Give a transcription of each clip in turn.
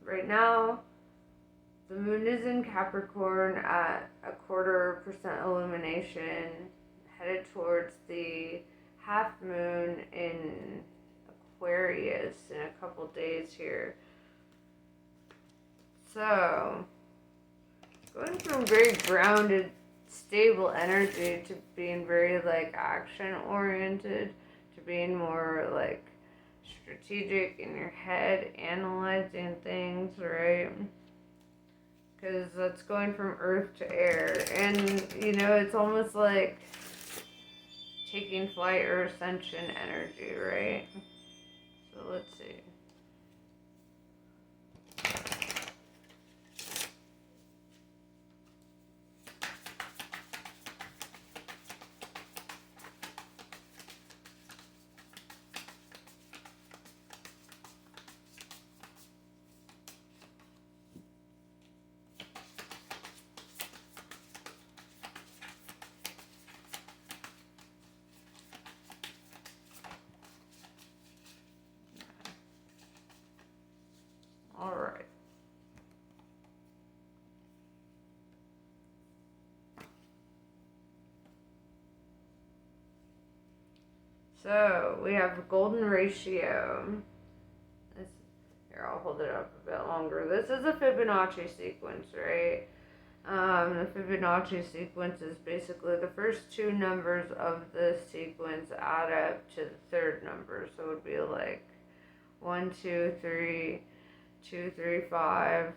Right now, the moon is in Capricorn at 1/4% illumination, headed towards the half moon in Aquarius in a couple days here. So, going from very grounded, stable energy to being very like action oriented, to being more like strategic in your head, analyzing things, right? Because that's going from earth to air. And, it's almost like taking flight or ascension energy, right? So let's see. All right. So we have a golden ratio. Here, I'll hold it up a bit longer. This is a Fibonacci sequence, right? The Fibonacci sequence is basically the first two numbers of the sequence add up to the third number. So it would be like 1, 2, 3, 2, 3, 5,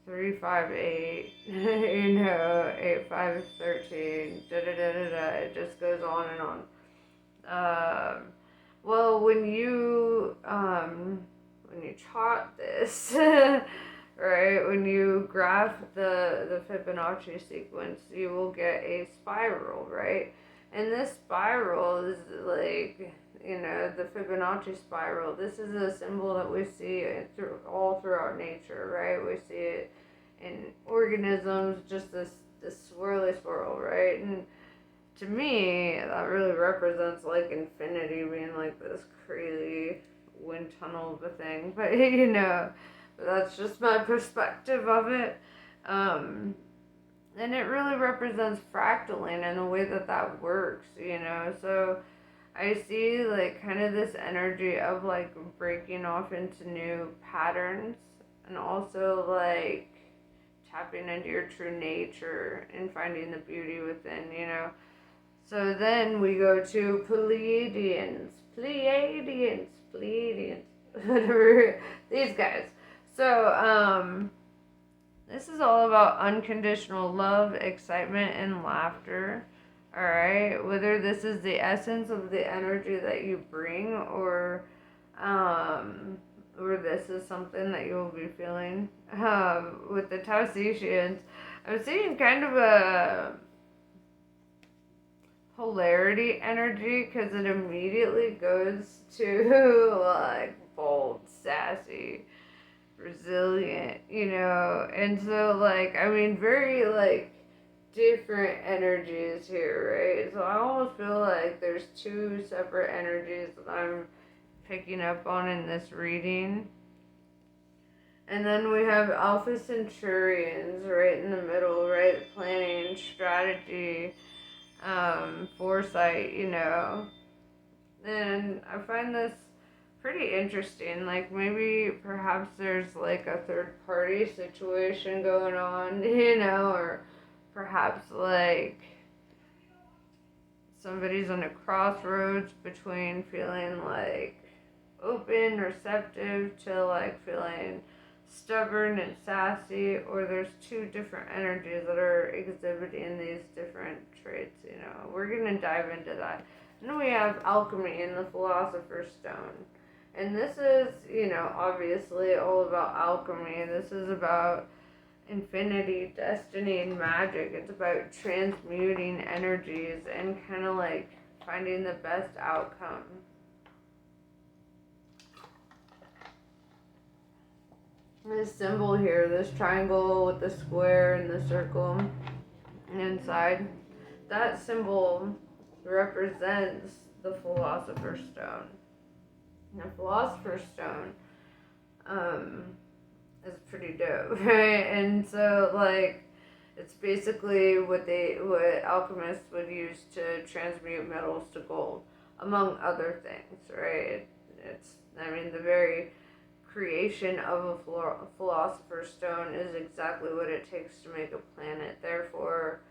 3, 5, 8, 8, 5, 13, da da da da da. It just goes on and on. Well, when you chart this, right, when you graph the Fibonacci sequence, you will get a spiral, right? And this spiral is like, the Fibonacci spiral. This is a symbol that we see all throughout nature, right? We see it in organisms, just this swirly swirl, right? And to me, that really represents like infinity being like this crazy wind tunnel of a thing. But that's just my perspective of it. And it really represents fractaling and the way that works, So I see like kind of this energy of like breaking off into new patterns, and also like tapping into your true nature and finding the beauty within, So then we go to Pleiadians, whatever, these guys. So, this is all about unconditional love, excitement, and laughter. Alright, whether this is the essence of the energy that you bring, or this is something that you'll be feeling. With the Taotians, I'm seeing kind of a polarity energy, because it immediately goes to like bold, sassy, resilient, and so like, I mean, very like different energies here, right? So I almost feel like there's two separate energies that I'm picking up on in this reading. And then we have Alpha Centurions right in the middle, right? Planning, strategy, foresight, And I find this pretty interesting. Like, maybe perhaps there's like a third party situation going on, or perhaps like somebody's on a crossroads between feeling like open, receptive, to like feeling stubborn and sassy, or there's two different energies that are exhibiting these different traits. We're gonna dive into that. And then we have alchemy in the Philosopher's Stone, and this is, obviously all about alchemy. This is about infinity, destiny, and magic. It's about transmuting energies and kind of like finding the best outcome. This symbol here, this triangle with the square and the circle inside, that symbol represents the Philosopher's Stone. The Philosopher's Stone um, is pretty dope, right? And so like it's basically what alchemists would use to transmute metals to gold, among other things, right? It's I mean the very creation of a philosopher's stone is exactly what it takes to make a planet. Therefore,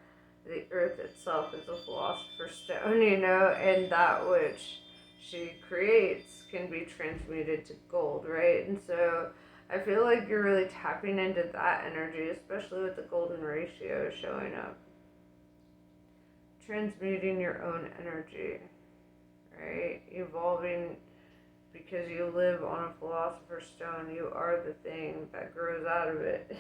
the earth itself is a philosopher's stone, and that which she creates can be transmuted to gold, right? And so I feel like you're really tapping into that energy, especially with the golden ratio showing up. Transmuting your own energy, right? Evolving because you live on a philosopher's stone. You are the thing that grows out of it,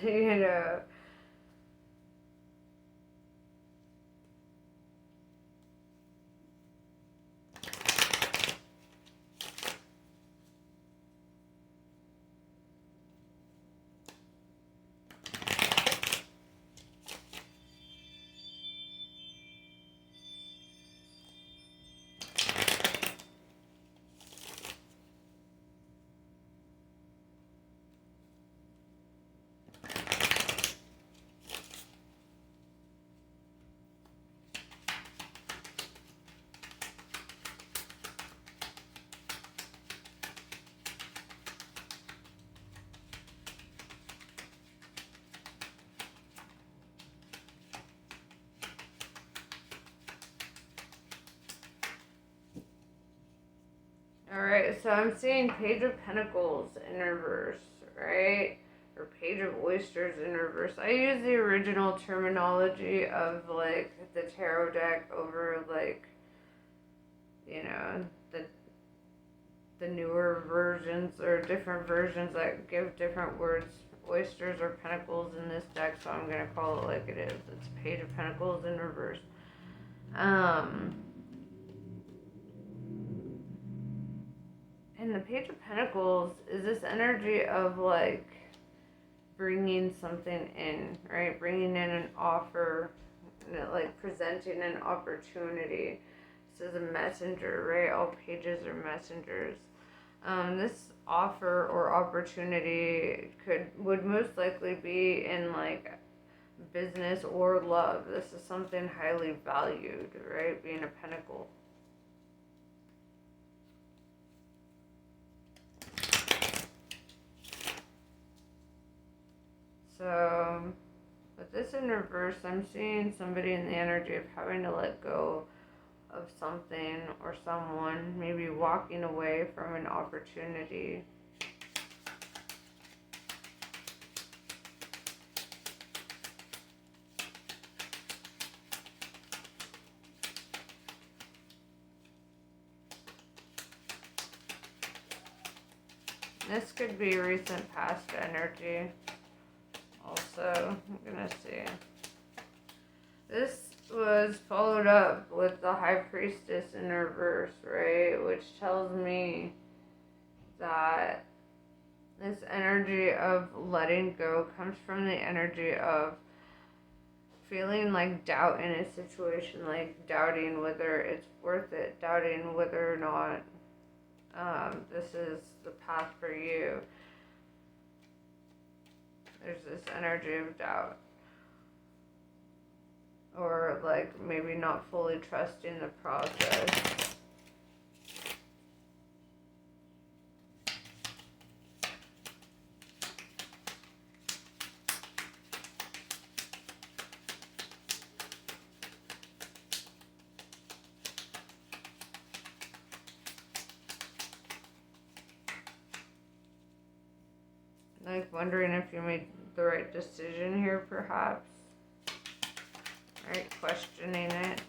Alright, so I'm seeing Page of Pentacles in reverse, right? Or Page of Oysters in reverse. I use the original terminology of like the tarot deck over like, you know, the newer versions or different versions that give different words. Oysters or pentacles in this deck, so I'm gonna call it like it is. It's Page of Pentacles in reverse. And the Page of Pentacles is this energy of like bringing something in, right? Bringing in an offer, like presenting an opportunity. This is a messenger, right? All pages are messengers. This offer or opportunity would most likely be in like business or love. This is something highly valued, right? Being a pentacle. So, with this in reverse, I'm seeing somebody in the energy of having to let go of something or someone, maybe walking away from an opportunity. This could be recent past energy. Also, I'm gonna see. This was followed up with the High Priestess in reverse, right? Which tells me that this energy of letting go comes from the energy of feeling like doubt in a situation, like doubting whether it's worth it, doubting whether or not this is the path for you. There's this energy of doubt. Or like maybe not fully trusting the process. Like wondering if you made the right decision here, perhaps. Right, questioning it.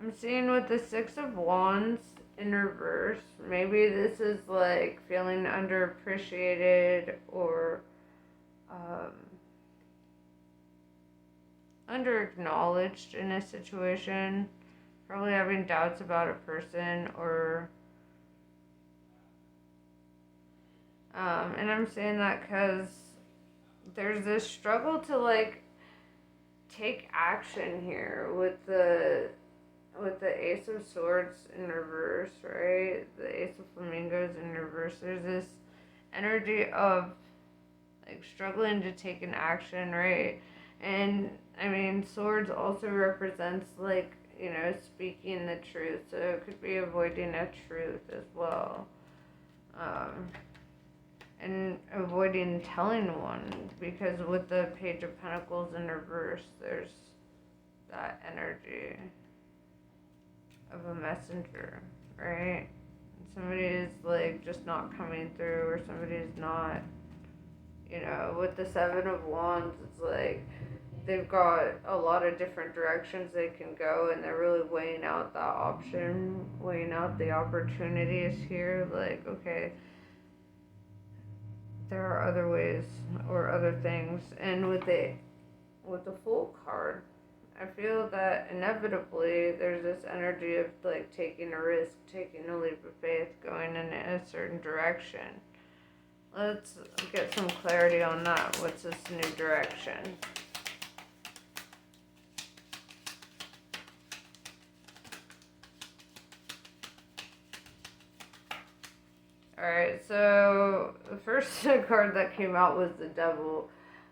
I'm seeing with the Six of Wands in reverse, maybe this is like feeling underappreciated or under acknowledged in a situation, probably having doubts about a person, or and I'm saying that because there's this struggle to like take action here with the Ace of Swords in reverse, right? The Ace of Flamingos in reverse. There's this energy of like struggling to take an action, right? And I mean, swords also represents like, you know, speaking the truth. So it could be avoiding a truth as well. And avoiding telling one, because with the Page of Pentacles in reverse, there's that energy of a messenger, right? Somebody is like just not coming through, or somebody is not, you know, with the Seven of Wands, it's like they've got a lot of different directions they can go, and they're really weighing out that option, weighing out the opportunities here. Like, okay, there are other ways or other things. And with the Fool card, I feel that inevitably there's this energy of like taking a risk, taking a leap of faith, going in a certain direction. Let's get some clarity on that. What's this new direction? Alright, so the first card that came out was the Devil.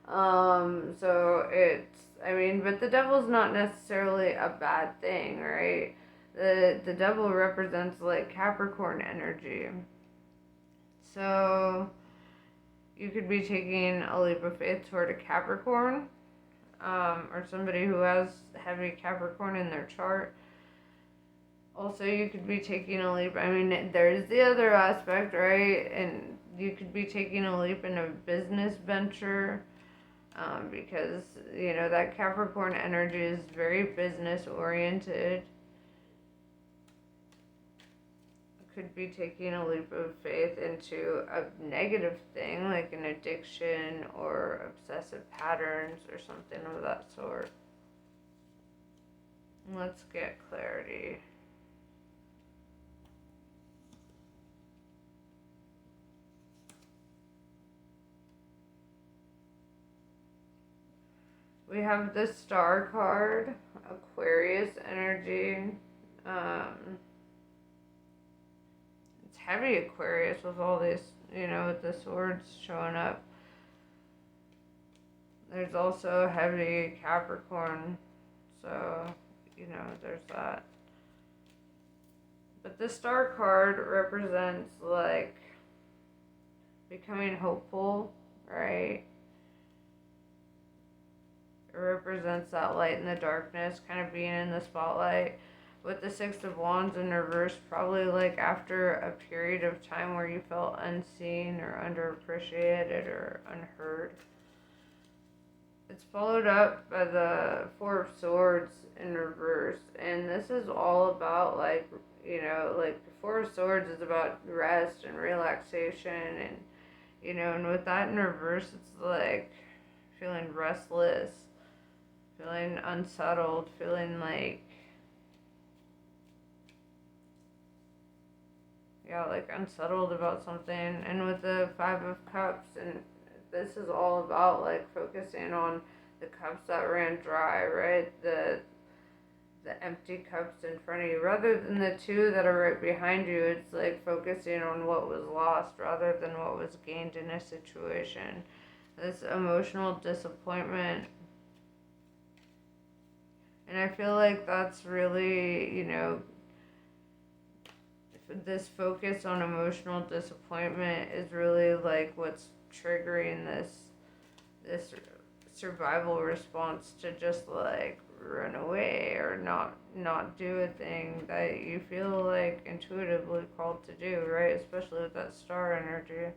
So it's, I mean, but the Devil's not necessarily a bad thing, right? The Devil represents like Capricorn energy. So you could be taking a leap of faith toward a Capricorn, or somebody who has heavy Capricorn in their chart. Also, you could be taking a leap. I mean, there's the other aspect, right? And you could be taking a leap in a business venture, because, you know, that Capricorn energy is very business oriented. Could be taking a leap of faith into a negative thing, like an addiction or obsessive patterns or something of that sort. Let's get clarity. We have the Star card, Aquarius energy. It's heavy Aquarius with all these, you know, with the swords showing up. There's also heavy Capricorn, so, you know, there's that. But the Star card represents, like, becoming hopeful, right? It represents that light in the darkness, kind of being in the spotlight. With the Six of Wands in reverse, probably like after a period of time where you felt unseen or underappreciated or unheard. It's followed up by the Four of Swords in reverse, and this is all about, like, you know, like the Four of Swords is about rest and relaxation, and, you know, and with that in reverse, it's like feeling restless, feeling unsettled, feeling like, yeah, like unsettled about something. And with the Five of Cups, and this is all about like focusing on the cups that ran dry, right? The empty cups in front of you, rather than the two that are right behind you. It's like focusing on what was lost rather than what was gained in a situation. This emotional disappointment. And I feel like that's really, you know, this focus on emotional disappointment is really like what's triggering this survival response to just like run away or not do a thing that you feel like intuitively called to do, right? Especially with that Star energy.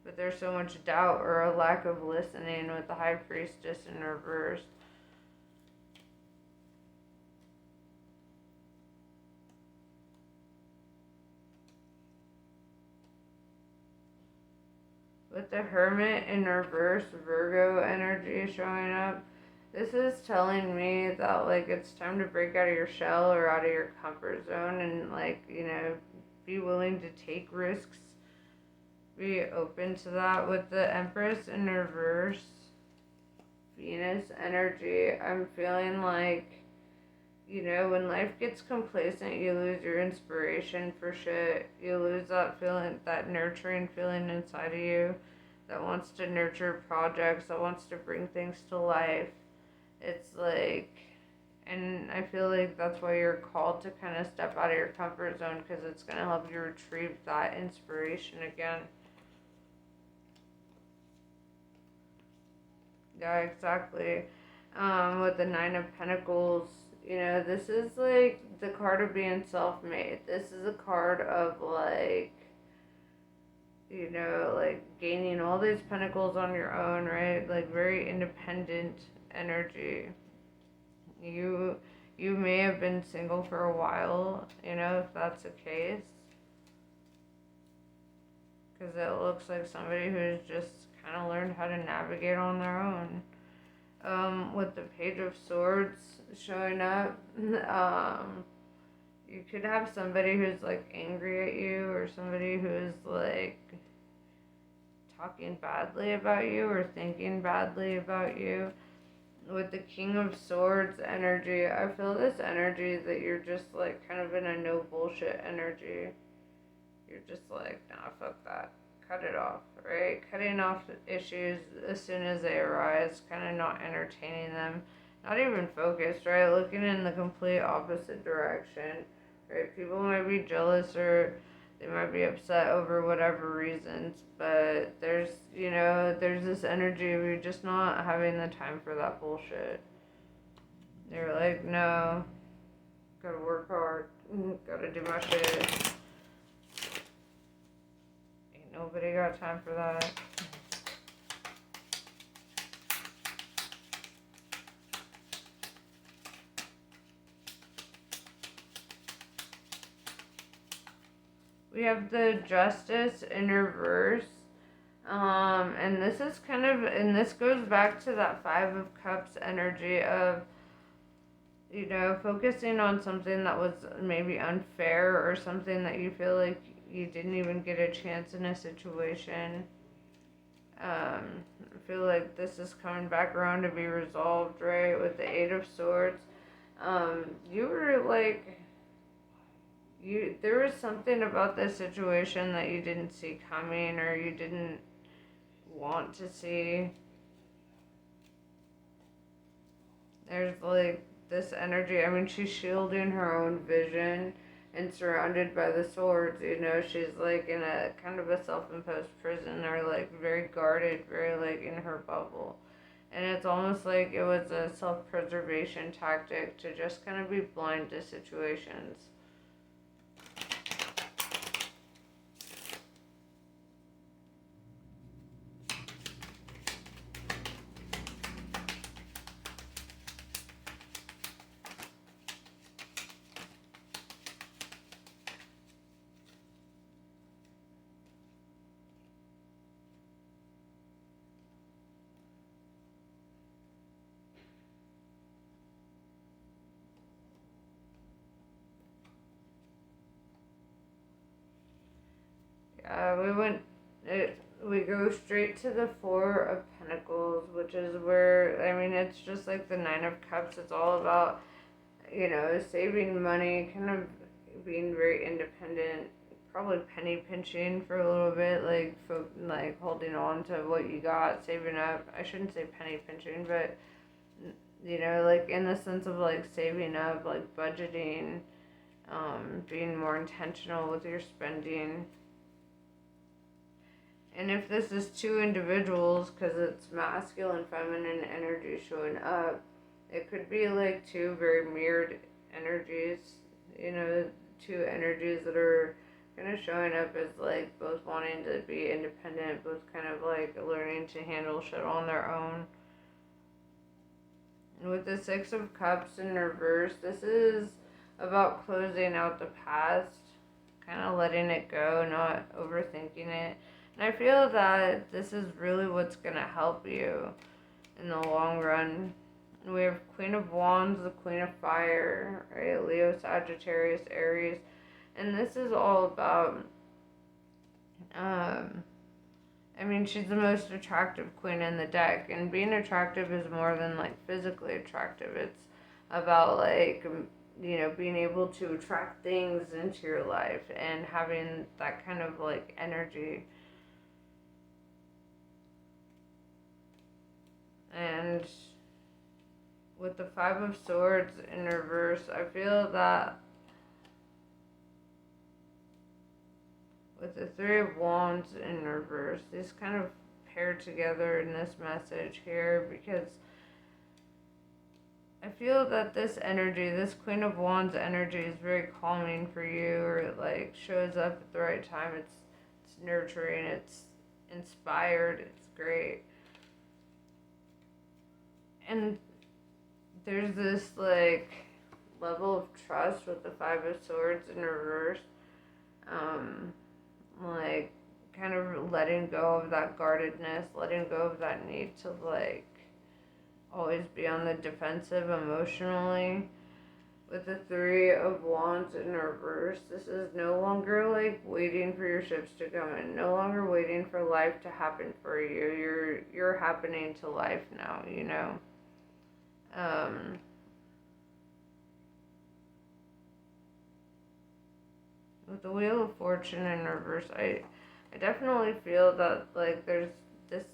But there's so much doubt or a lack of listening with the High Priestess in reverse. With the Hermit in reverse, Virgo energy showing up. This is telling me that like it's time to break out of your shell or out of your comfort zone and like, be willing to take risks. Be open to that with the Empress in reverse. Venus energy. I'm feeling like, when life gets complacent, you lose your inspiration for shit. You lose that feeling, that nurturing feeling inside of you that wants to nurture projects, that wants to bring things to life. It's like, and I feel like that's why you're called to kind of step out of your comfort zone because it's going to help you retrieve that inspiration again. Yeah, exactly. With the Nine of Pentacles, this is like the card of being self made. This is a card of like, like gaining all these pentacles on your own, right? Like very independent energy. You may have been single for a while, if that's the case. Because it looks like somebody who's just kind of learned how to navigate on their own. With the Page of Swords showing up, you could have somebody who's like angry at you or somebody who's like talking badly about you or thinking badly about you. With the King of Swords energy, I feel this energy that you're just like kind of in a no bullshit energy. You're just like, nah, fuck that. Cut it off, right? Cutting off issues as soon as they arise, kind of not entertaining them, not even focused, right? Looking in the complete opposite direction, right? People might be jealous or they might be upset over whatever reasons, but there's this energy of you just not having the time for that bullshit. You're like, no, gotta work hard, gotta do my shit. Ain't nobody got time for that. We have the Justice in reverse. And this is and this goes back to that Five of Cups energy of, focusing on something that was maybe unfair or something that you feel like you didn't even get a chance in a situation. I feel like this is coming back around to be resolved, right? With the Eight of Swords. You were like, there was something about this situation that you didn't see coming or you didn't want to see. There's like this energy. I mean, she's shielding her own vision and surrounded by the swords. She's like in a kind of a self-imposed prison or like very guarded, very like in her bubble. And it's almost like it was a self-preservation tactic to just kind of be blind to situations. We go straight to the Four of Pentacles, which is where, I mean, it's just like the Nine of Cups. It's all about, saving money, kind of being very independent, probably penny pinching for a little bit, like holding on to what you got, saving up. I shouldn't say penny pinching, but, like in the sense of like saving up, like budgeting, being more intentional with your spending. And if this is two individuals, because it's masculine and feminine energy showing up, it could be like two very mirrored energies, two energies that are kind of showing up as like both wanting to be independent, both kind of like learning to handle shit on their own. And with the Six of Cups in reverse, this is about closing out the past, kind of letting it go, not overthinking it. And I feel that this is really what's going to help you in the long run. And we have Queen of Wands, the Queen of Fire, right? Leo, Sagittarius, Aries. And this is all about, um, I mean, she's the most attractive queen in the deck. And being attractive is more than like physically attractive. It's about like, being able to attract things into your life and having that kind of like energy. And with the Five of Swords in reverse, I feel that with the Three of Wands in reverse, these kind of pair together in this message here, because I feel that this energy, this Queen of Wands energy, is very calming for you, or it like shows up at the right time. It's nurturing, it's inspired, it's great. And there's this like level of trust with the Five of Swords in reverse. Like kind of letting go of that guardedness, letting go of that need to like always be on the defensive emotionally. With the Three of Wands in reverse, this is no longer like waiting for your ships to come in, no longer waiting for life to happen for you. You're happening to life now, with the Wheel of Fortune in reverse, I definitely feel that like there's this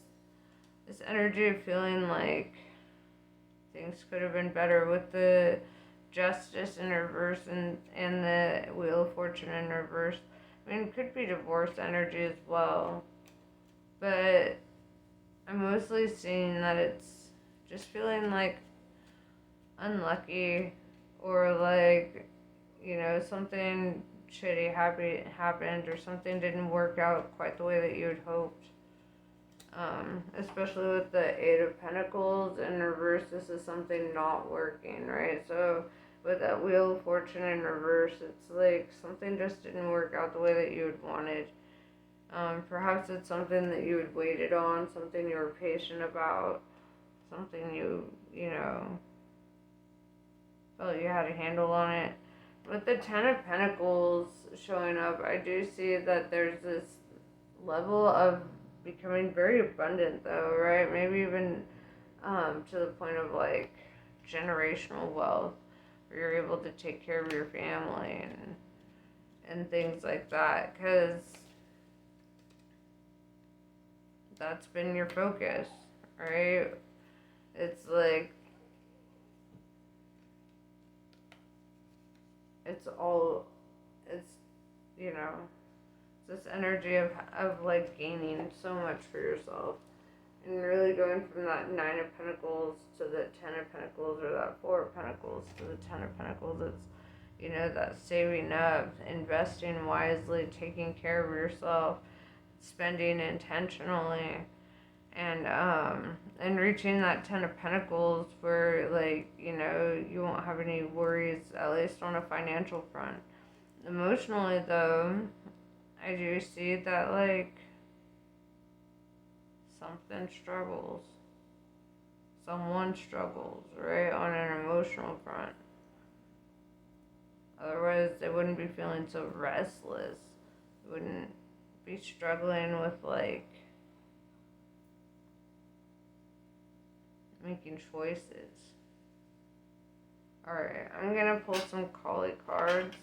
energy of feeling like things could have been better with the Justice in reverse and the Wheel of Fortune in reverse. I mean, it could be divorce energy as well, but I'm mostly seeing that it's just feeling like unlucky, or like, something shitty happened, or something didn't work out quite the way that you had hoped. Especially with the Eight of Pentacles in reverse, this is something not working, right? So with that Wheel of Fortune in reverse, it's like something just didn't work out the way that you had wanted. Perhaps it's something that you had waited on, something you were patient about, something you felt you had a handle on it. With the Ten of Pentacles showing up, I do see that there's this level of becoming very abundant, though, right? Maybe even to the point of like generational wealth, where you're able to take care of your family and things like that, because that's been your focus, right? It's like it's you know this energy of like gaining so much for yourself, and really going from that Nine of Pentacles to the Ten of Pentacles, or that Four of Pentacles to the Ten of Pentacles. It's that saving up, investing wisely, taking care of yourself, spending intentionally, and reaching that Ten of Pentacles where like you won't have any worries, at least on a financial front. Emotionally though, I do see that like something struggles, someone struggles, right, on an emotional front. Otherwise they wouldn't be feeling so restless, they wouldn't be struggling with like making choices. Alright, I'm gonna pull some Kali cards.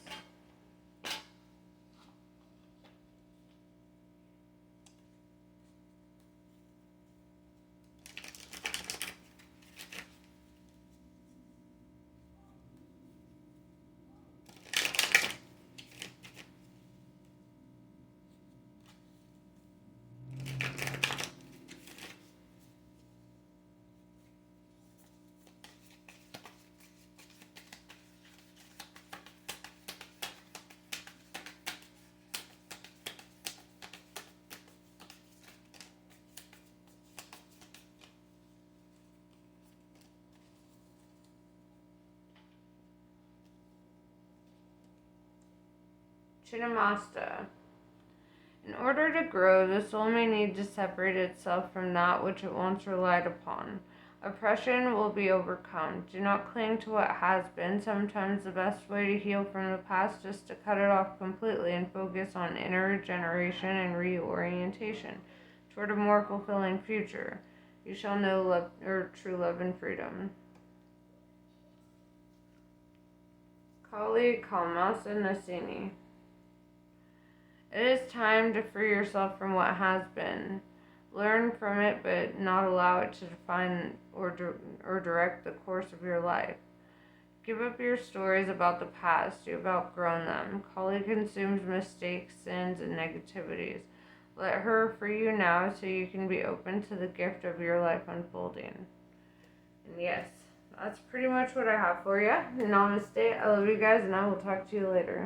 Chinnamasta. In order to grow, the soul may need to separate itself from that which it once relied upon. Oppression will be overcome. Do not cling to what has been. Sometimes the best way to heal from the past is to cut it off completely and focus on inner regeneration and reorientation toward a more fulfilling future. You shall know love, or true love and freedom. Kali Kalmasa Nasini. It is time to free yourself from what has been. Learn from it, but not allow it to define or direct the course of your life. Give up your stories about the past. You have outgrown them. Kali consumes mistakes, sins, and negativities. Let her free you now so you can be open to the gift of your life unfolding. And yes, that's pretty much what I have for you. Namaste. I love you guys, and I will talk to you later.